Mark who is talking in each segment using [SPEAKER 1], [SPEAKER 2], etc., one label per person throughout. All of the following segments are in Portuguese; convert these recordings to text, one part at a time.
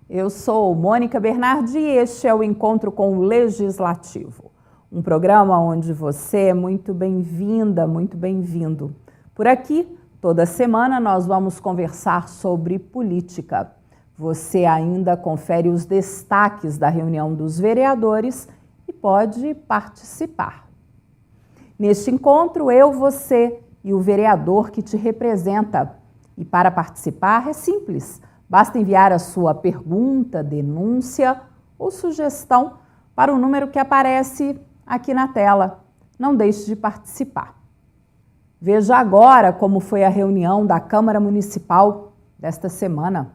[SPEAKER 1] Eu sou Mônica Bernardi e este é o Encontro com o Legislativo, um programa onde você é muito bem-vinda, muito bem-vindo. Por aqui, toda semana, nós vamos conversar sobre política. Você ainda confere os destaques da reunião dos vereadores e pode participar. Neste encontro, eu, você e o vereador que te representa. E para participar é simples. Basta enviar a sua pergunta, denúncia ou sugestão para o número que aparece aqui na tela. Não deixe de participar. Veja agora como foi a reunião da Câmara Municipal desta semana.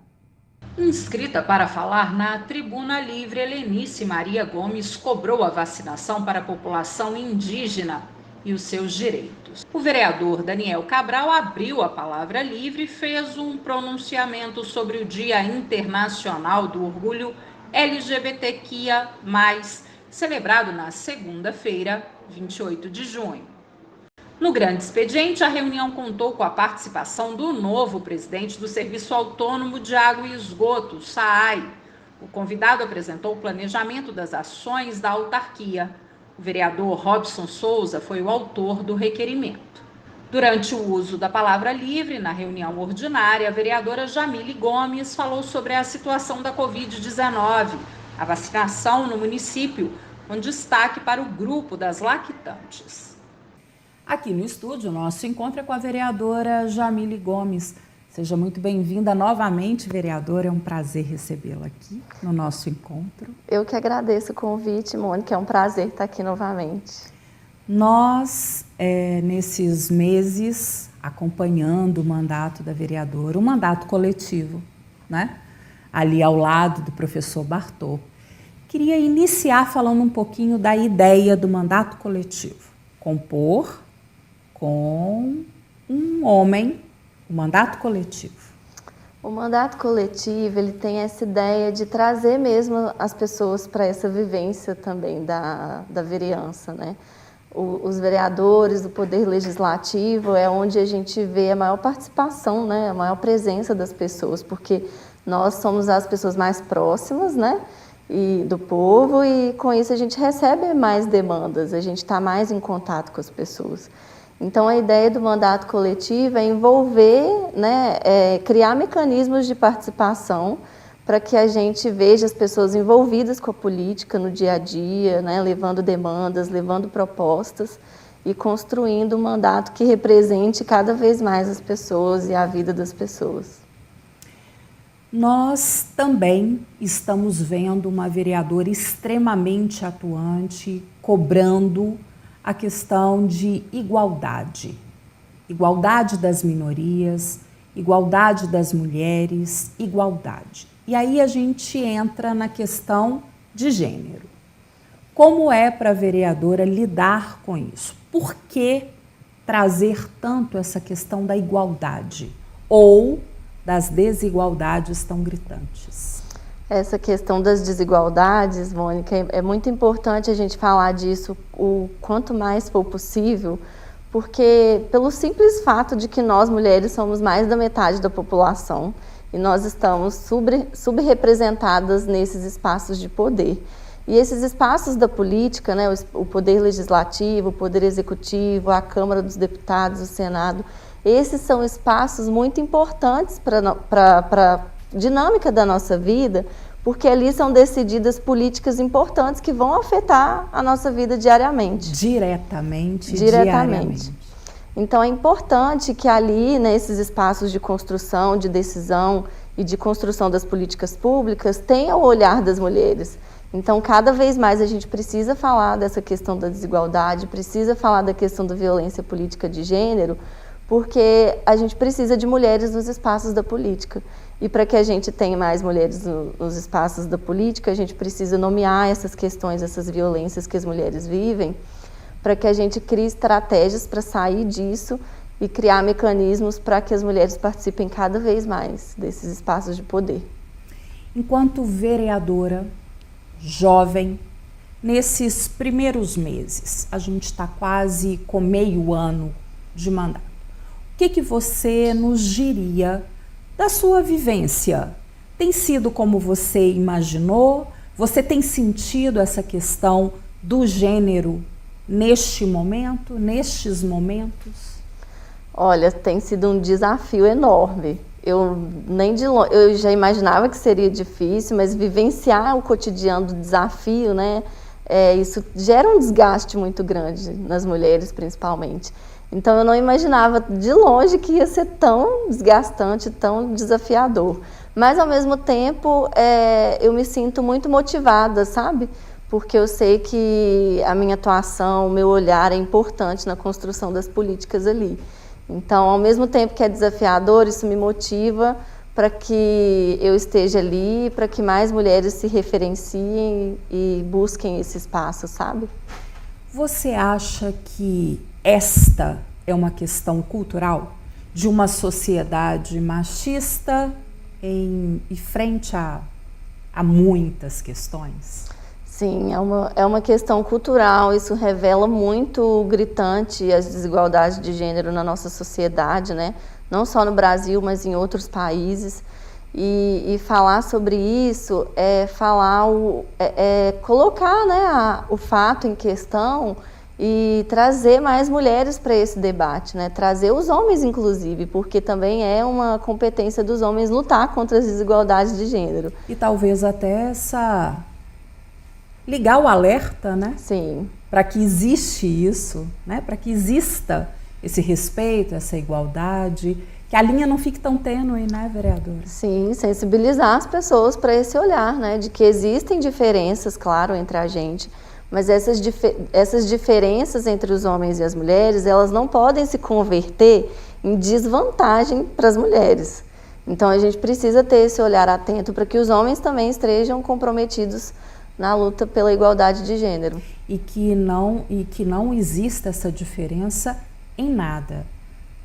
[SPEAKER 2] Inscrita para falar na Tribuna Livre, Helenice Maria Gomes cobrou a vacinação para a população indígena e os seus direitos. O vereador Daniel Cabral abriu a palavra livre e fez um pronunciamento sobre o Dia Internacional do Orgulho LGBTQIA+, celebrado na segunda-feira, 28 de junho. No grande expediente, a reunião contou com a participação do novo presidente do Serviço Autônomo de Água e Esgoto, SAAI. O convidado apresentou o planejamento das ações da autarquia. O vereador Robson Souza foi o autor do requerimento. Durante o uso da palavra livre, na reunião ordinária, a vereadora Jamile Gomes falou sobre a situação da Covid-19, a vacinação no município, com destaque para o grupo das lactantes.
[SPEAKER 1] Aqui no estúdio, o nosso encontro é com a vereadora Jamile Gomes. Seja muito bem-vinda novamente, vereadora. É um prazer recebê-la aqui no nosso encontro.
[SPEAKER 3] Eu que agradeço o convite, Mônica. É um prazer estar aqui novamente.
[SPEAKER 1] Nós, nesses meses, acompanhando o mandato da vereadora, um mandato coletivo, né? Ali ao lado do professor Bartô. Queria iniciar falando um pouquinho da ideia do mandato coletivo. Compor com um homem, o mandato coletivo.
[SPEAKER 3] O mandato coletivo, ele tem essa ideia de trazer mesmo as pessoas para essa vivência também da vereança, né? Os vereadores, o poder legislativo é onde a gente vê a maior participação, né? A maior presença das pessoas, porque nós somos as pessoas mais próximas, né? E do povo, e com isso a gente recebe mais demandas, a gente está mais em contato com as pessoas. Então, a ideia do mandato coletivo é envolver, né, criar mecanismos de participação para que a gente veja as pessoas envolvidas com a política no dia a dia, né, levando demandas, levando propostas e construindo um mandato que represente cada vez mais as pessoas e a vida das pessoas.
[SPEAKER 1] Nós também estamos vendo uma vereadora extremamente atuante, cobrando a questão de igualdade. Igualdade das minorias, igualdade das mulheres, igualdade. E aí a gente entra na questão de gênero. Como é para a vereadora lidar com isso? Por que trazer tanto essa questão da igualdade? Ou das desigualdades tão gritantes?
[SPEAKER 3] Essa questão das desigualdades, Mônica, é muito importante a gente falar disso o quanto mais for possível, porque pelo simples fato de que nós mulheres somos mais da metade da população e nós estamos subrepresentadas nesses espaços de poder. E esses espaços da política, né, o poder legislativo, o poder executivo, a Câmara dos Deputados, o Senado, esses são espaços muito importantes para a dinâmica da nossa vida, porque ali são decididas políticas importantes que vão afetar a nossa vida diariamente.
[SPEAKER 1] Diretamente.
[SPEAKER 3] Então é importante que ali, nesses espaços de construção, de decisão e de construção das políticas públicas, tenha o olhar das mulheres. Então, cada vez mais a gente precisa falar dessa questão da desigualdade, precisa falar da questão da violência política de gênero, porque a gente precisa de mulheres nos espaços da política. E para que a gente tenha mais mulheres nos espaços da política, a gente precisa nomear essas questões, essas violências que as mulheres vivem, para que a gente crie estratégias para sair disso e criar mecanismos para que as mulheres participem cada vez mais desses espaços de poder.
[SPEAKER 1] Enquanto vereadora, jovem, nesses primeiros meses, a gente está quase com meio ano de mandato. O que você nos diria da sua vivência Tem sido como você imaginou? Você tem sentido essa questão do gênero neste momento, nestes momentos?
[SPEAKER 3] Olha, tem sido um desafio enorme. Eu já imaginava que seria difícil, mas vivenciar o cotidiano do desafio, né? Isso gera um desgaste muito grande nas mulheres, principalmente. Então eu não imaginava de longe que ia ser tão desgastante, tão desafiador. Mas ao mesmo tempo eu me sinto muito motivada, sabe? Porque eu sei que a minha atuação, o meu olhar é importante na construção das políticas ali. Então, ao mesmo tempo que é desafiador, isso me motiva para que eu esteja ali, para que mais mulheres se referenciem e busquem esse espaço, sabe?
[SPEAKER 1] Você acha que esta é uma questão cultural de uma sociedade machista e frente a muitas questões?
[SPEAKER 3] Sim, é uma questão cultural, isso revela muito gritante as desigualdades de gênero na nossa sociedade, né? Não só no Brasil, mas em outros países. E falar sobre isso colocar, né, o fato em questão e trazer mais mulheres para esse debate, né? Trazer os homens, inclusive, porque também é uma competência dos homens lutar contra as desigualdades de gênero.
[SPEAKER 1] E talvez até ligar o alerta, né?
[SPEAKER 3] Sim.
[SPEAKER 1] Para que existe isso, né? Para que exista esse respeito, essa igualdade, que a linha não fique tão tênue, né, vereadora?
[SPEAKER 3] Sim, sensibilizar as pessoas para esse olhar, né? De que existem diferenças, claro, entre a gente, mas essas diferenças entre os homens e as mulheres, elas não podem se converter em desvantagem para as mulheres. Então a gente precisa ter esse olhar atento para que os homens também estejam comprometidos na luta pela igualdade de gênero.
[SPEAKER 1] E que não exista essa diferença em nada.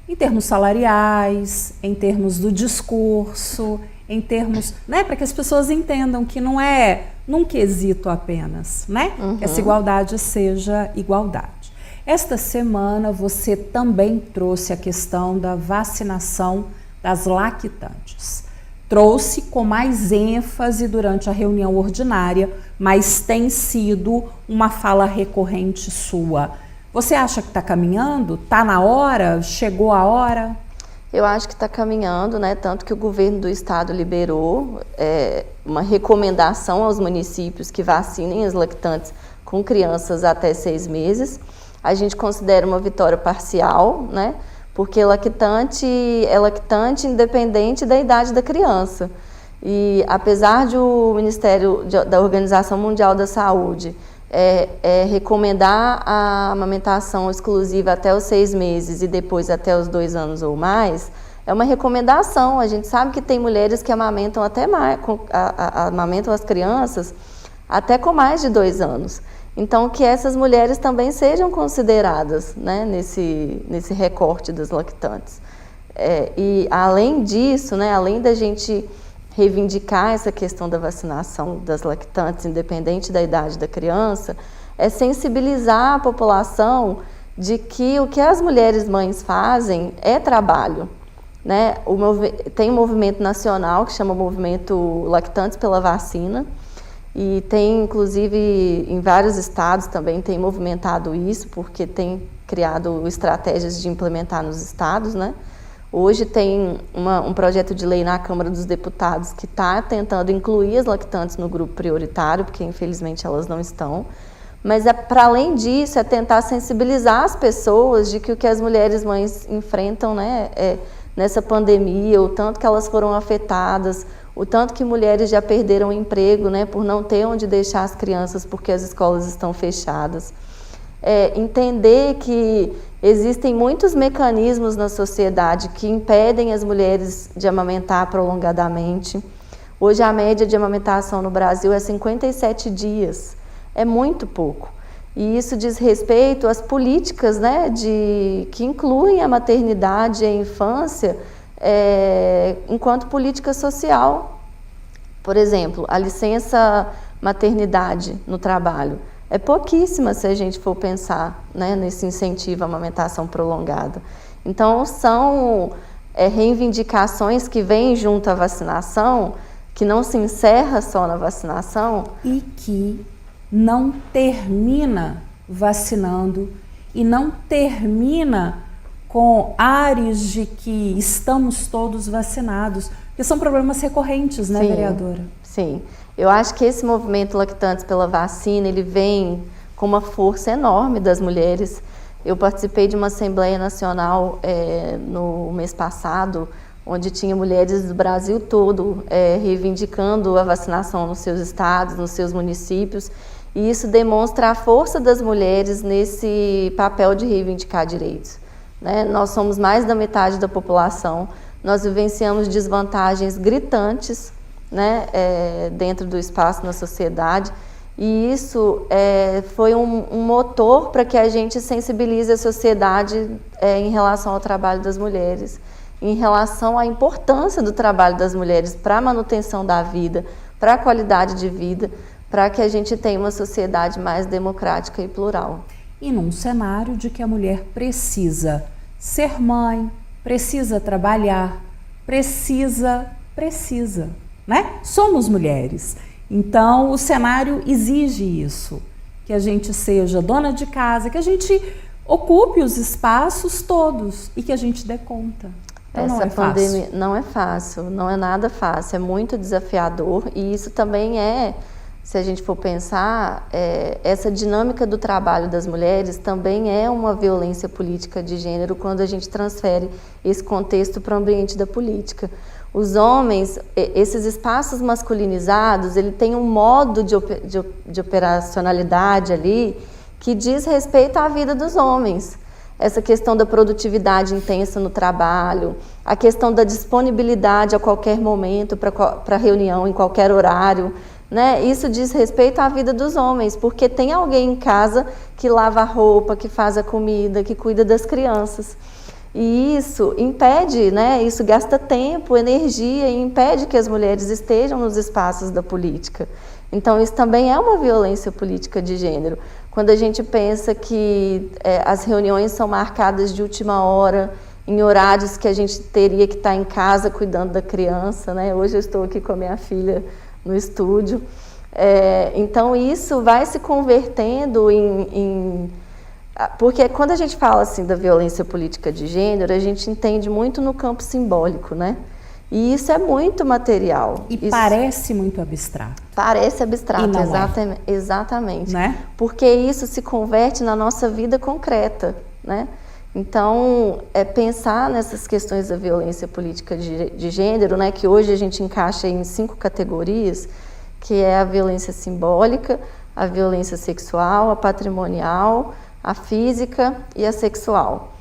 [SPEAKER 1] Em termos salariais, em termos do discurso, em termos, né, para que as pessoas entendam que não é num quesito apenas, né? Que essa igualdade seja igualdade. Esta semana você também trouxe a questão da vacinação das lactantes. Trouxe com mais ênfase durante a reunião ordinária, mas tem sido uma fala recorrente sua. Você acha que está caminhando? Está na hora? Chegou a hora?
[SPEAKER 3] Eu acho que está caminhando, né? Tanto que o governo do estado liberou uma recomendação aos municípios que vacinem as lactantes com crianças até 6 meses. A gente considera uma vitória parcial, né? Porque lactante é lactante independente da idade da criança. E apesar de o Ministério da Organização Mundial da Saúde recomendar a amamentação exclusiva até os 6 meses e depois até os 2 anos ou mais, é uma recomendação. A gente sabe que tem mulheres que amamentam até mais, amamentam as crianças até com mais de 2 anos. Então, que essas mulheres também sejam consideradas, né, nesse recorte das lactantes. E além disso, né, além da gente reivindicar essa questão da vacinação das lactantes, independente da idade da criança, é sensibilizar a população de que o que as mulheres mães fazem é trabalho, né? Tem um movimento nacional que chama Movimento Lactantes pela Vacina, e tem, inclusive, em vários estados também tem movimentado isso, porque tem criado estratégias de implementar nos estados, né? Hoje tem um projeto de lei na Câmara dos Deputados que está tentando incluir as lactantes no grupo prioritário, porque infelizmente elas não estão. Mas, para além disso, é tentar sensibilizar as pessoas de que o que as mulheres mães enfrentam, né, nessa pandemia, o tanto que elas foram afetadas, o tanto que mulheres já perderam o emprego, né, por não ter onde deixar as crianças porque as escolas estão fechadas. Entender que existem muitos mecanismos na sociedade que impedem as mulheres de amamentar prolongadamente. Hoje a média de amamentação no Brasil é 57 dias, é muito pouco. E isso diz respeito às políticas, né, que incluem a maternidade e a infância enquanto política social. Por exemplo, a licença maternidade no trabalho é pouquíssima se a gente for pensar, né, nesse incentivo à amamentação prolongada. Então, são reivindicações que vêm junto à vacinação que não se encerra só na vacinação.
[SPEAKER 1] E que não termina vacinando e não termina com ares de que estamos todos vacinados, porque são problemas recorrentes, né, vereadora?
[SPEAKER 3] Sim, eu acho que esse movimento Lactantes pela Vacina, ele vem com uma força enorme das mulheres. Eu participei de uma Assembleia Nacional no mês passado, onde tinha mulheres do Brasil todo reivindicando a vacinação nos seus estados, nos seus municípios, e isso demonstra a força das mulheres nesse papel de reivindicar direitos. Né? Nós somos mais da metade da população, nós vivenciamos desvantagens gritantes, né, dentro do espaço na sociedade, e isso foi um motor para que a gente sensibilize a sociedade em relação ao trabalho das mulheres, em relação à importância do trabalho das mulheres para a manutenção da vida, para a qualidade de vida, para que a gente tenha uma sociedade mais democrática e plural.
[SPEAKER 1] E num cenário de que a mulher precisa ser mãe, precisa trabalhar, precisa, né? Somos mulheres. Então, o cenário exige isso, que a gente seja dona de casa, que a gente ocupe os espaços todos e que a gente dê conta. Então,
[SPEAKER 3] essa pandemia não é fácil, não é nada fácil, é muito desafiador, e isso também se a gente for pensar, essa dinâmica do trabalho das mulheres também é uma violência política de gênero quando a gente transfere esse contexto para o ambiente da política. Os homens, esses espaços masculinizados, ele tem um modo de operacionalidade ali que diz respeito à vida dos homens. Essa questão da produtividade intensa no trabalho, a questão da disponibilidade a qualquer momento para reunião, em qualquer horário, né? Isso diz respeito à vida dos homens, porque tem alguém em casa que lava a roupa, que faz a comida, que cuida das crianças. E isso impede, né? Isso gasta tempo, energia e impede que as mulheres estejam nos espaços da política. Então, isso também é uma violência política de gênero. Quando a gente pensa que as reuniões são marcadas de última hora, em horários que a gente teria que estar em casa cuidando da criança, né? Hoje eu estou aqui com a minha filha no estúdio. Então, isso vai se convertendo porque quando a gente fala assim da violência política de gênero, a gente entende muito no campo simbólico, né? E isso é muito material.
[SPEAKER 1] E
[SPEAKER 3] isso
[SPEAKER 1] parece muito abstrato.
[SPEAKER 3] Parece abstrato,
[SPEAKER 1] e
[SPEAKER 3] exatamente.
[SPEAKER 1] Né?
[SPEAKER 3] Porque isso se converte na nossa vida concreta, né? Então, pensar nessas questões da violência política de gênero, né, que hoje a gente encaixa em 5 categorias, que é a violência simbólica, a violência sexual, a patrimonial, a física e a sexual.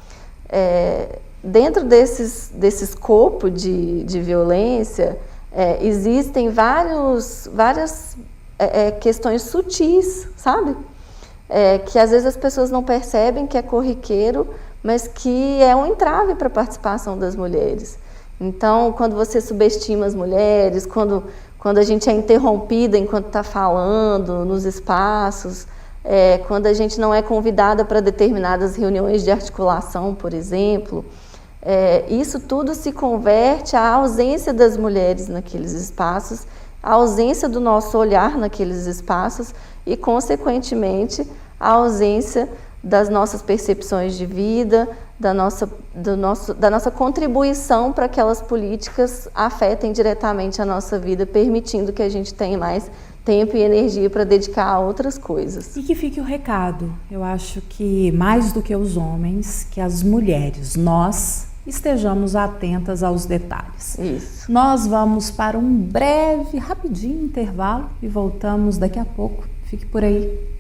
[SPEAKER 3] Dentro desse escopo de violência, existem várias questões sutis, sabe? Que às vezes as pessoas não percebem que é corriqueiro, mas que é um entrave para a participação das mulheres. Então, quando você subestima as mulheres, quando a gente é interrompida enquanto está falando nos espaços, quando a gente não é convidada para determinadas reuniões de articulação, por exemplo, isso tudo se converte à ausência das mulheres naqueles espaços, à ausência do nosso olhar naqueles espaços e, consequentemente, à ausência das nossas percepções de vida, da nossa contribuição para que aquelas políticas afetem diretamente a nossa vida, permitindo que a gente tenha mais tempo e energia para dedicar a outras coisas.
[SPEAKER 1] E que fique o recado, eu acho que mais do que os homens, que as mulheres, nós estejamos atentas aos detalhes.
[SPEAKER 3] Isso.
[SPEAKER 1] Nós vamos para um breve, rapidinho intervalo e voltamos daqui a pouco. Fique por aí.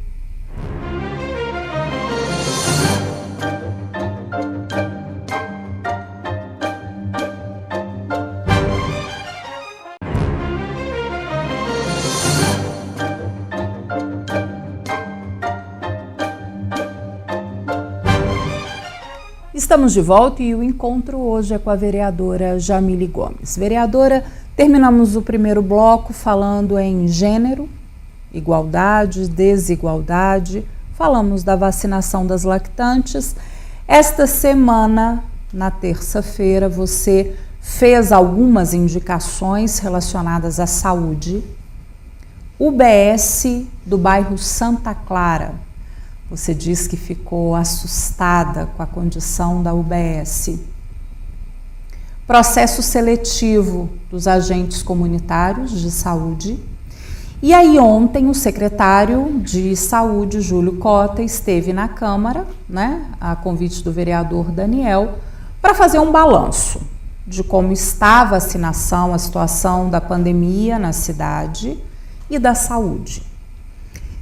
[SPEAKER 1] Estamos de volta e o encontro hoje é com a vereadora Jamile Gomes. Vereadora, terminamos o primeiro bloco falando em gênero, igualdade, desigualdade, falamos da vacinação das lactantes. Esta semana, na terça-feira, você fez algumas indicações relacionadas à saúde. UBS do bairro Santa Clara. Você diz que ficou assustada com a condição da UBS. Processo seletivo dos agentes comunitários de saúde. E aí ontem o secretário de saúde, Júlio Cota, esteve na Câmara, né, a convite do vereador Daniel, para fazer um balanço de como está a vacinação, a situação da pandemia na cidade e da saúde.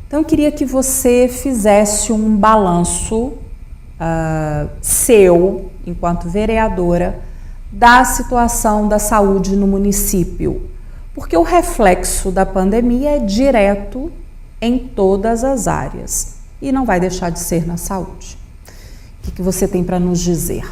[SPEAKER 1] Então eu queria que você fizesse um balanço seu, enquanto vereadora, da situação da saúde no município, porque o reflexo da pandemia é direto em todas as áreas e não vai deixar de ser na saúde. O que você tem para nos dizer?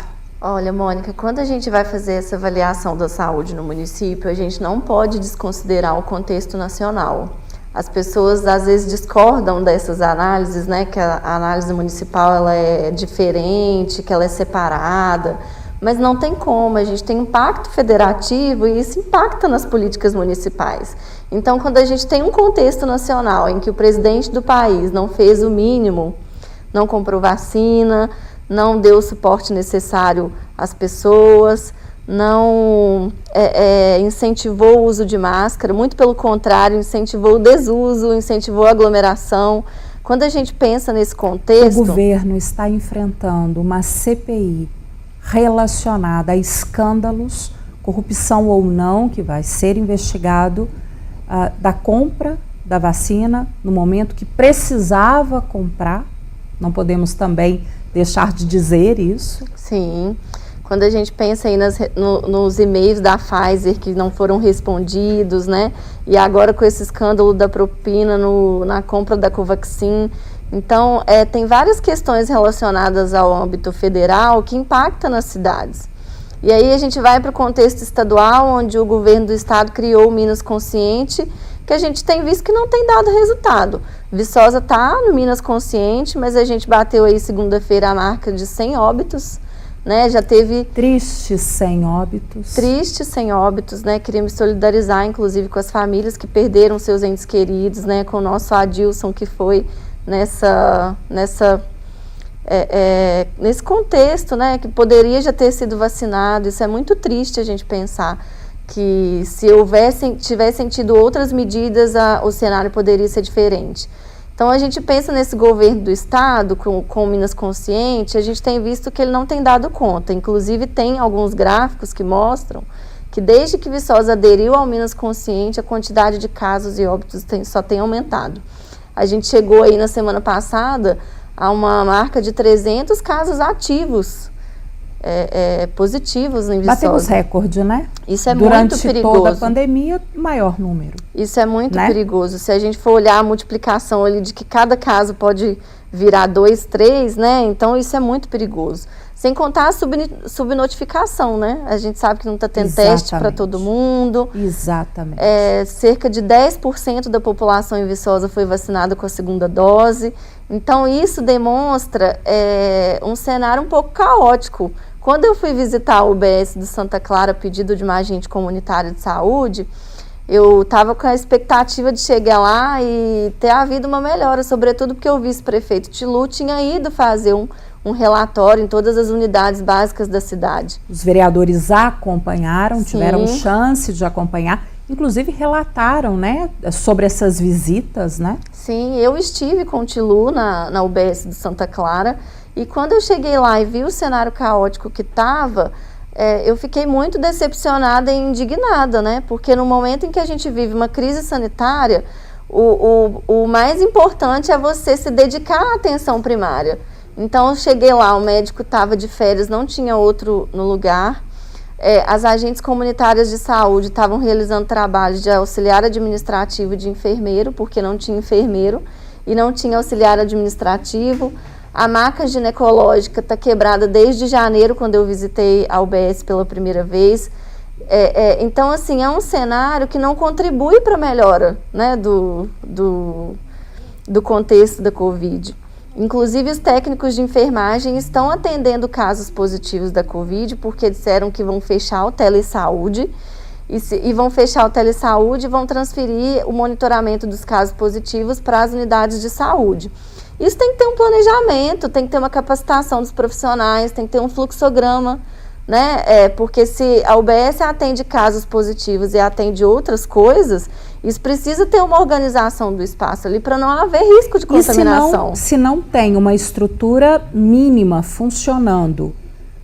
[SPEAKER 3] Olha, Mônica, quando a gente vai fazer essa avaliação da saúde no município, a gente não pode desconsiderar o contexto nacional. As pessoas às vezes discordam dessas análises, né, que a análise municipal ela é diferente, que ela é separada, mas não tem como, a gente tem um pacto federativo e isso impacta nas políticas municipais. Então, quando a gente tem um contexto nacional em que o presidente do país não fez o mínimo, não comprou vacina, não deu o suporte necessário às pessoas, não incentivou o uso de máscara, muito pelo contrário, incentivou o desuso, incentivou a aglomeração. Quando a gente pensa nesse contexto...
[SPEAKER 1] O governo está enfrentando uma CPI relacionada a escândalos, corrupção ou não, que vai ser investigado, da compra da vacina no momento que precisava comprar. Não podemos também deixar de dizer isso.
[SPEAKER 3] Sim. Quando a gente pensa aí nos e-mails da Pfizer que não foram respondidos, né? E agora com esse escândalo da propina na compra da Covaxin. Então, tem várias questões relacionadas ao âmbito federal que impactam nas cidades. E aí a gente vai para o contexto estadual, onde o governo do estado criou o Minas Consciente, que a gente tem visto que não tem dado resultado. Viçosa está no Minas Consciente, mas a gente bateu aí segunda-feira a marca de 100 óbitos, né? Já teve...
[SPEAKER 1] Tristes 100 óbitos.
[SPEAKER 3] Tristes 100 óbitos, né? Queria me solidarizar, inclusive, com as famílias que perderam seus entes queridos, né? Com o nosso Adilson, que foi nesse contexto, né? Que poderia já ter sido vacinado. Isso é muito triste a gente pensar que se tivessem tido outras medidas, o cenário poderia ser diferente. Então, a gente pensa nesse governo do estado, com o Minas Consciente, a gente tem visto que ele não tem dado conta. Inclusive, tem alguns gráficos que mostram que desde que Viçosa aderiu ao Minas Consciente, a quantidade de casos e óbitos só tem aumentado. A gente chegou aí na semana passada a uma marca de 300 casos ativos, positivos em Viçosa.
[SPEAKER 1] Batemos recorde, né?
[SPEAKER 3] Isso é
[SPEAKER 1] Durante
[SPEAKER 3] muito perigoso.
[SPEAKER 1] Durante toda a pandemia, maior número.
[SPEAKER 3] Isso é muito perigoso. Se a gente for olhar a multiplicação ali de que cada caso pode virar 2, 3, né? Então isso é muito perigoso. Sem contar a subnotificação, né? A gente sabe que não está tendo teste para todo mundo.
[SPEAKER 1] Exatamente.
[SPEAKER 3] Cerca de 10% da população em Viçosa foi vacinada com a segunda dose. Então isso demonstra um cenário um pouco caótico. Quando eu fui visitar a UBS de Santa Clara, a pedido de uma agente comunitária de saúde, eu estava com a expectativa de chegar lá e ter havido uma melhora, sobretudo porque o vice-prefeito Tilu tinha ido fazer um relatório em todas as unidades básicas da cidade.
[SPEAKER 1] Os vereadores acompanharam,
[SPEAKER 3] Sim.
[SPEAKER 1] Tiveram chance de acompanhar, inclusive relataram, né, sobre essas visitas, né?
[SPEAKER 3] Sim, eu estive com o Tilu na UBS de Santa Clara e quando eu cheguei lá e vi o cenário caótico que estava, eu fiquei muito decepcionada e indignada, né? Porque no momento em que a gente vive uma crise sanitária, o mais importante é você se dedicar à atenção primária. Então, eu cheguei lá, o médico estava de férias, não tinha outro no lugar. As agentes comunitárias de saúde estavam realizando trabalhos de auxiliar administrativo e de enfermeiro, porque não tinha enfermeiro e não tinha auxiliar administrativo. A maca ginecológica está quebrada desde janeiro, quando eu visitei a UBS pela primeira vez. Então, assim, é um cenário que não contribui para a melhora, né, do contexto da Covid. Inclusive, os técnicos de enfermagem estão atendendo casos positivos da Covid, porque disseram que vão fechar o telesaúde, e vão fechar o telesaúde e vão transferir o monitoramento dos casos positivos para as unidades de saúde. Isso tem que ter um planejamento, tem que ter uma capacitação dos profissionais, tem que ter um fluxograma, né? Porque se a UBS atende casos positivos e atende outras coisas, isso precisa ter uma organização do espaço ali para não haver risco de contaminação.
[SPEAKER 1] E se não tem uma estrutura mínima funcionando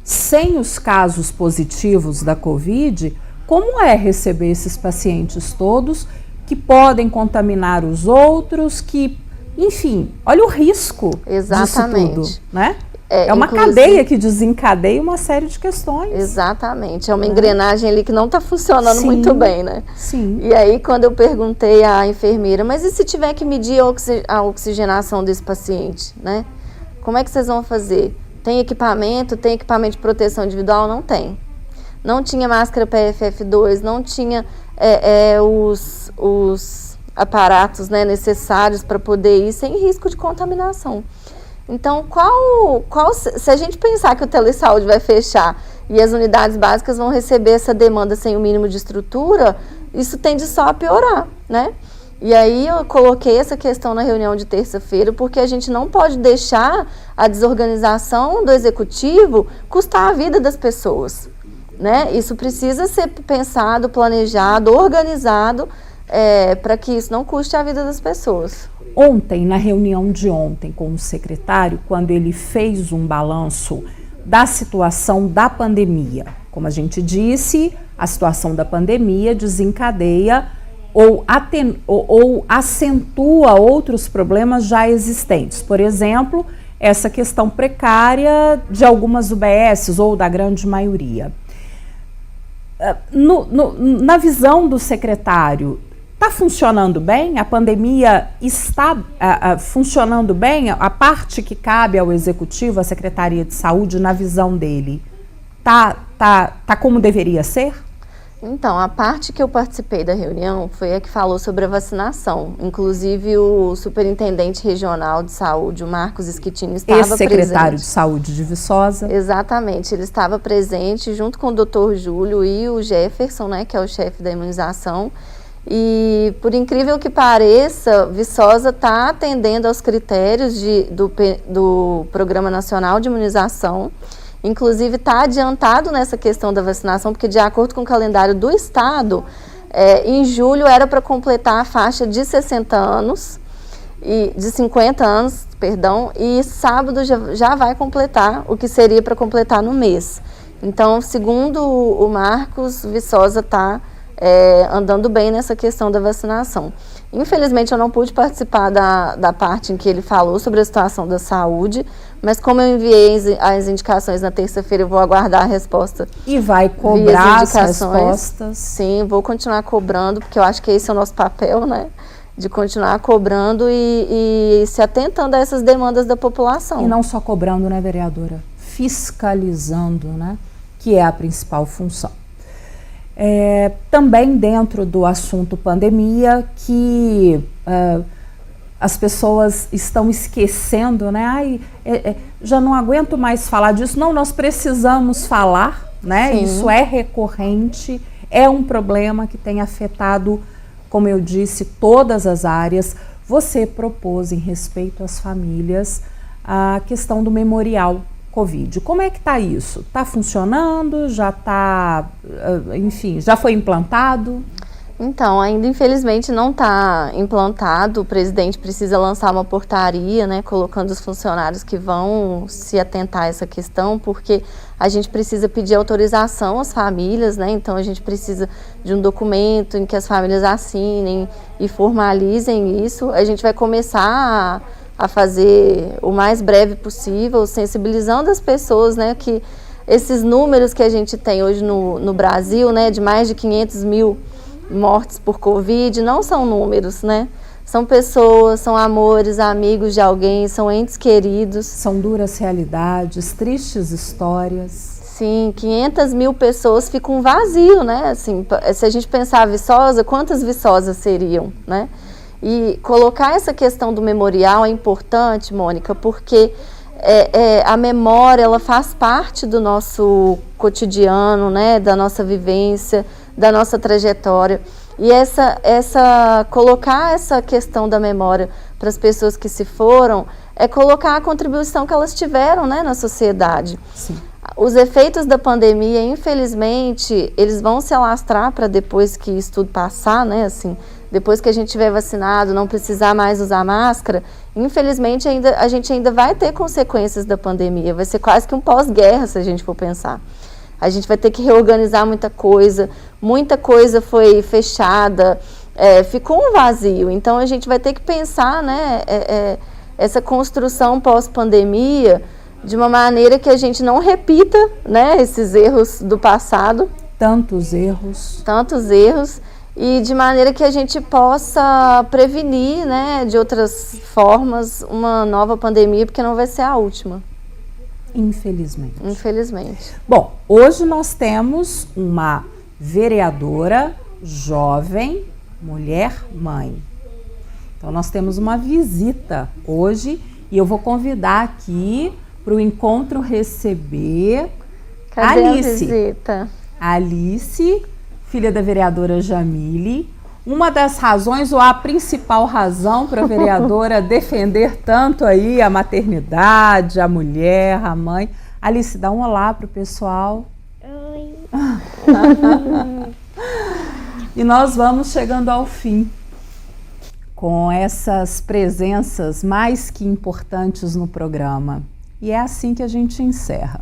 [SPEAKER 1] sem os casos positivos da Covid, como é receber esses pacientes todos que podem contaminar os outros, que, enfim, olha o risco disso tudo, né? É uma cadeia que desencadeia uma série de questões.
[SPEAKER 3] Exatamente, é uma engrenagem ali que não está funcionando muito bem, né?
[SPEAKER 1] Sim.
[SPEAKER 3] E aí, quando eu perguntei à enfermeira, mas e se tiver que medir a oxigenação desse paciente, né? Como é que vocês vão fazer? Tem equipamento de proteção individual? Não tem. Não tinha máscara PFF2, não tinha os aparatos, né, necessários para poder ir sem risco de contaminação. Então, se a gente pensar que o telesaúde vai fechar e as unidades básicas vão receber essa demanda sem o mínimo de estrutura, isso tende só a piorar, né? E aí eu coloquei essa questão na reunião de terça-feira, porque a gente não pode deixar a desorganização do executivo custar a vida das pessoas, né? Isso precisa ser pensado, planejado, organizado, para que isso não custe a vida das pessoas.
[SPEAKER 1] Ontem, na reunião de ontem com o secretário, quando ele fez um balanço da situação da pandemia, como a gente disse, a situação da pandemia desencadeia ou acentua outros problemas já existentes. Por exemplo, essa questão precária de algumas UBSs ou da grande maioria. Na visão do secretário, está funcionando bem? A pandemia está funcionando bem? A parte que cabe ao Executivo, à Secretaria de Saúde, na visão dele, tá como deveria ser?
[SPEAKER 3] Então, a parte que eu participei da reunião foi a que falou sobre a vacinação. Inclusive, o superintendente regional de saúde, o Marcos Schettini, estava presente.
[SPEAKER 1] Ex-secretário de Saúde de Viçosa.
[SPEAKER 3] Exatamente, ele estava presente junto com o Dr. Júlio e o Jefferson, né, que é o chefe da imunização. E, por incrível que pareça, Viçosa está atendendo aos critérios do Programa Nacional de Imunização. Inclusive, está adiantado nessa questão da vacinação, porque, de acordo com o calendário do Estado, em julho era para completar a faixa de 60 anos, de 50 anos, perdão, e sábado já vai completar o que seria para completar no mês. Então, segundo o Marcos, Viçosa está andando bem nessa questão da vacinação. Infelizmente, eu não pude participar da parte em que ele falou sobre a situação da saúde, mas como eu enviei as indicações na terça-feira, eu vou aguardar a resposta.
[SPEAKER 1] E vai cobrar as respostas?
[SPEAKER 3] Sim, vou continuar cobrando, porque eu acho que esse é o nosso papel, né? De continuar cobrando e se atentando a essas demandas da população.
[SPEAKER 1] E não só cobrando, né, vereadora? Fiscalizando, né? Que é a principal função. Também dentro do assunto pandemia, que as pessoas estão esquecendo, né? Já não aguento mais falar disso. Não, nós precisamos falar, né? Sim. Isso é recorrente, é um problema que tem afetado, como eu disse, todas as áreas. Você propôs, em respeito às famílias, a questão do memorial Covid. Como é que está isso? Está funcionando? Já está, enfim, já foi implantado?
[SPEAKER 3] Então, ainda infelizmente não está implantado. O presidente precisa lançar uma portaria, né, colocando os funcionários que vão se atentar a essa questão, porque a gente precisa pedir autorização às famílias, né? Então a gente precisa de um documento em que as famílias assinem e formalizem isso. A gente vai começar a fazer o mais breve possível, sensibilizando as pessoas, né, que esses números que a gente tem hoje no Brasil, né, de mais de 500 mil mortes por Covid, não são números, né? São pessoas, são amores, amigos de alguém, são entes queridos.
[SPEAKER 1] São duras realidades, tristes histórias.
[SPEAKER 3] Sim, 500 mil pessoas ficam um vazio, né? Assim, se a gente pensar Viçosa, quantas Viçosas seriam, né? E colocar essa questão do memorial é importante, Mônica, porque a memória, ela faz parte do nosso cotidiano, né, da nossa vivência, da nossa trajetória. E colocar essa questão da memória para as pessoas que se foram é colocar a contribuição que elas tiveram, né, na sociedade.
[SPEAKER 1] Sim.
[SPEAKER 3] Os efeitos da pandemia, infelizmente, eles vão se alastrar para depois que isso tudo passar, né, assim, depois que a gente tiver vacinado, não precisar mais usar máscara, infelizmente a gente ainda vai ter consequências da pandemia, vai ser quase que um pós-guerra, se a gente for pensar. A gente vai ter que reorganizar muita coisa foi fechada, ficou um vazio, então a gente vai ter que pensar, né, essa construção pós-pandemia de uma maneira que a gente não repita, né, esses erros do passado.
[SPEAKER 1] Tantos erros.
[SPEAKER 3] E de maneira que a gente possa prevenir, né, de outras formas, uma nova pandemia, porque não vai ser a última. Infelizmente.
[SPEAKER 1] Bom, hoje nós temos uma vereadora jovem, mulher, mãe. Então nós temos uma visita hoje e eu vou convidar aqui para o encontro receber
[SPEAKER 3] Cadê
[SPEAKER 1] Alice.
[SPEAKER 3] A visita?
[SPEAKER 1] Alice, filha da vereadora Jamile. Uma das razões, ou a principal razão para a vereadora defender tanto aí a maternidade, a mulher, a mãe. Alice, dá um olá para o pessoal.
[SPEAKER 4] Oi.
[SPEAKER 1] E nós vamos chegando ao fim com essas presenças mais que importantes no programa. E é assim que a gente encerra.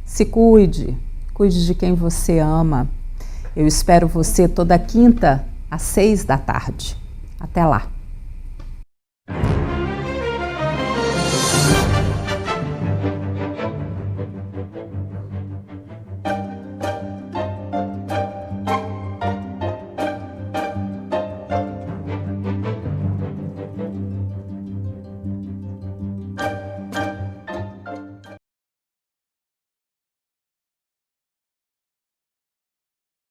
[SPEAKER 1] Se cuide de quem você ama. Eu espero você toda quinta às 6 da tarde. Até lá.